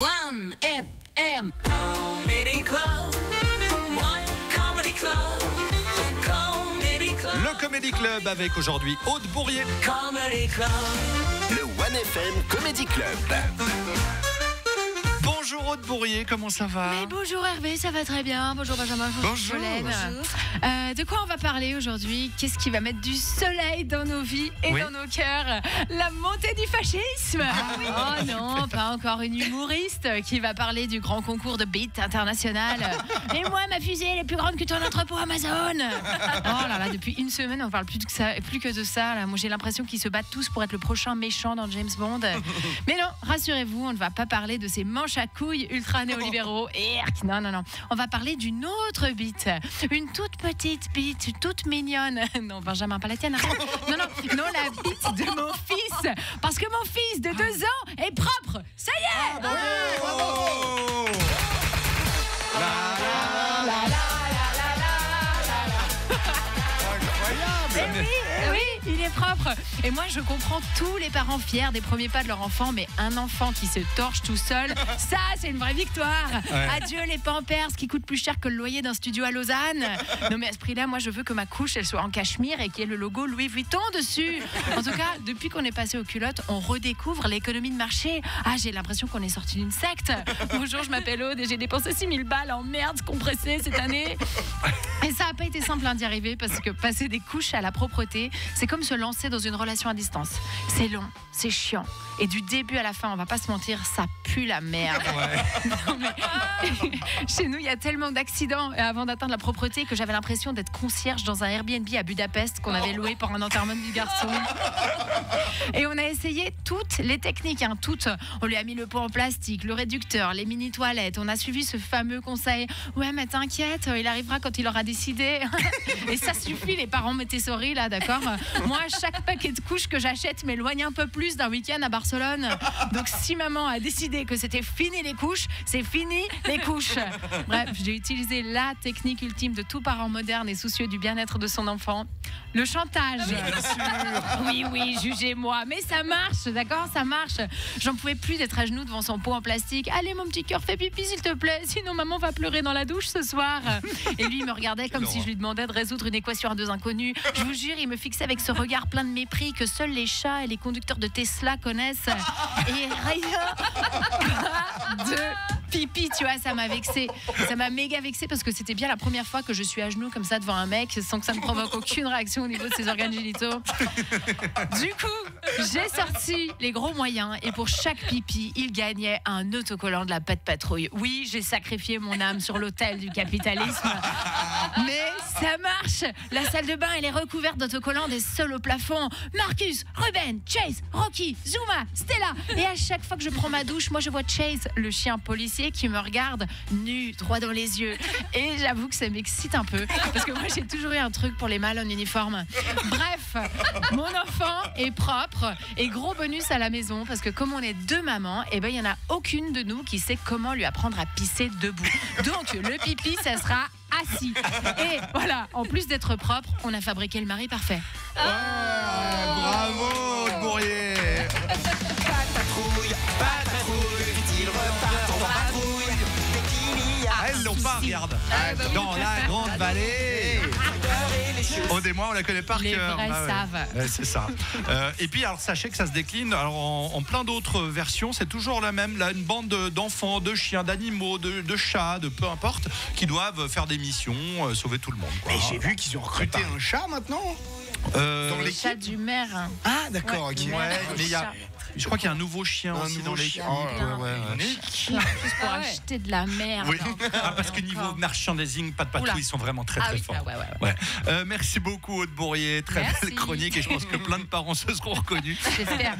1FM Comedy Club. Comedy Club. Comedy Club. Le Comedy Club avec aujourd'hui Aude Bourrier. Comedy Club. Le 1FM Comedy Club. Bonjour Aude Bourrier, comment ça va? Mais bonjour Hervé, ça va très bien. Bonjour Benjamin, Bonjour. Solène. De quoi on va parler aujourd'hui? Qu'est-ce qui va mettre du soleil dans nos vies et Oui. dans nos cœurs? La montée du fascisme. Oh non, pas encore une humoriste qui va parler du grand concours de beat international. Et moi, ma fusée, elle est plus grande que ton entrepôt Amazon. Oh là là, depuis une semaine, on parle plus que de ça. Là. Moi, j'ai l'impression qu'ils se battent tous pour être le prochain méchant dans James Bond. Mais non, rassurez-vous, on ne va pas parler de ces manches à couilles ultra néolibéraux. Non. On va parler d'une autre bite. Une toute petite bite, toute mignonne. Non, Benjamin, pas la tienne. Non, la bite de mon fils. Parce que mon fils de 2 ans est propre. Ça y est. Bravo! Oui, il est propre. Et moi, je comprends tous les parents fiers des premiers pas de leur enfant, mais un enfant qui se torche tout seul, ça, c'est une vraie victoire. Ouais. Adieu les Pampers qui coûtent plus cher que le loyer d'un studio à Lausanne. Non, mais à ce prix-là, moi, je veux que ma couche, elle soit en cachemire et qu'il y ait le logo Louis Vuitton dessus. En tout cas, depuis qu'on est passé aux culottes, on redécouvre l'économie de marché. Ah, j'ai l'impression qu'on est sorti d'une secte. Bonjour, je m'appelle Aude et j'ai dépensé 6 000 balles en merde compressée cette année. Et ça n'a pas été simple d'y arriver parce que passer des couches à la propreté, c'est comme se lancer dans une relation à distance. C'est long, c'est chiant. Et du début à la fin, on va pas se mentir, ça pue la merde. Non, mais, chez nous, il y a tellement d'accidents avant d'atteindre la propreté que j'avais l'impression d'être concierge dans un Airbnb à Budapest qu'on avait loué pour un enterrement du garçon. Et on a essayé toutes les techniques, toutes. On lui a mis le pot en plastique, le réducteur, les mini-toilettes. On a suivi ce fameux conseil. Ouais, mais t'inquiète, il arrivera quand il aura décidé. Et ça suffit, les parents Montessori, là, d'accord? Moi, chaque paquet de couches que j'achète m'éloigne un peu plus d'un week-end à Barcelone. Donc, si maman a décidé que c'était fini les couches, c'est fini les couches. Bref, j'ai utilisé la technique ultime de tout parent moderne et soucieux du bien-être de son enfant. Le chantage. Oui, jugez-moi. Mais ça marche, d'accord? Ça marche. J'en pouvais plus d'être à genoux devant son pot en plastique. Allez, mon petit cœur, fais pipi, s'il te plaît. Sinon, maman va pleurer dans la douche ce soir. Et lui, il me regardait comme si je lui demandais de résoudre une équation à 2 inconnus. Je vous jure, il me fixait avec ce regard plein de mépris que seuls les chats et les conducteurs de Tesla connaissent. Et rien de pipi, tu vois, ça m'a vexée. Ça m'a méga vexée parce que c'était bien la première fois que je suis à genoux comme ça devant un mec sans que ça ne provoque aucune réaction au niveau de ses organes génitaux. Du coup, j'ai sorti les gros moyens et pour chaque pipi, il gagnait un autocollant de la Patte Patrouille. Oui, j'ai sacrifié mon âme sur l'autel du capitalisme. Mais ça marche. La salle de bain, elle est recouverte d'autocollants des sols au plafond. Marcus, Ruben, Chase, Rocky, Zuma, Stella. Et à chaque fois que je prends ma douche, moi je vois Chase, le chien policier qui me regarde nu, droit dans les yeux. Et j'avoue que ça m'excite un peu parce que moi j'ai toujours eu un truc pour les mâles en uniforme. Bref, mon enfant est propre et gros bonus à la maison parce que comme on est 2 mamans, il y en a aucune de nous qui sait comment lui apprendre à pisser debout. Donc le pipi, ça sera assis. Et voilà, en plus d'être propre, on a fabriqué le mari parfait. Bravo Aude Bourrier. Patrouille, il repart en patrouille. Dès qu'il y a Elles l'ont pas, regarde. Dans la grande vallée. Aude et moi, on la connaît par Les cœur. vrais savent. Ouais, c'est ça. Et puis, alors, sachez que ça se décline alors, en plein d'autres versions. C'est toujours la même. Là, une bande d'enfants, de chiens, d'animaux, de chats, de peu importe, qui doivent faire des missions, sauver tout le monde. Quoi. Mais j'ai vu qu'ils ont recruté un chat maintenant. Dans Le l'équipe. chat du maire. Ah, d'accord, ok. Ouais, mais il y a. chat. Je crois qu'il y a un nouveau chien Un aussi nouveau dans l'équipe. chien. Oh là là. Ouais. Juste pour acheter de la merde. Oui. Ah, parce que niveau merchandising, pas de patrouille, Oula. ils sont vraiment très Ah très oui, forts. ouais. Merci beaucoup Aude Bourrier, très Merci. belle chronique et je pense que plein de parents se seront reconnus. J'espère.